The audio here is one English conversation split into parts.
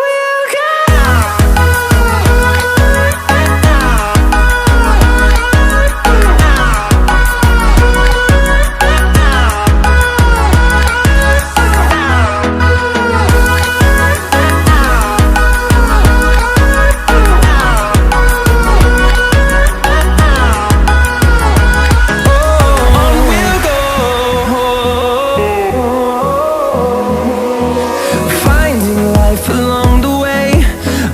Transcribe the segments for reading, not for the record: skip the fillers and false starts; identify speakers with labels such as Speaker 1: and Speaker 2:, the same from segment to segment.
Speaker 1: we'll go. Along the way,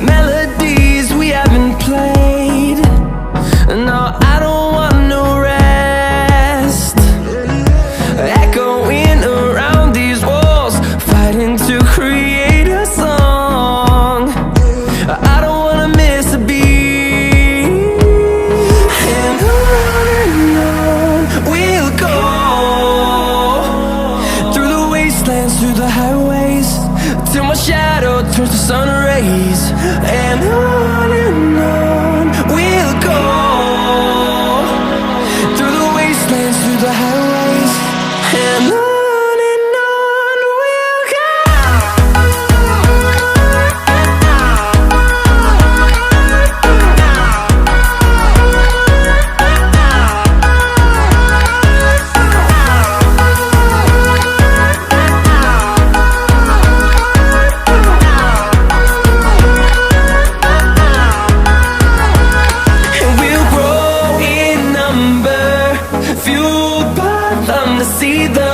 Speaker 1: melodies we haven't played. No, I don't want no rest. Echoing around these walls, fighting to create a song. I don't wanna miss a beat. And on we'll go, through the wastelands, through the highways, till my shadow turns to sun rays. And on we'll go, through the wastelands, through the highways, and on fueled by them to see the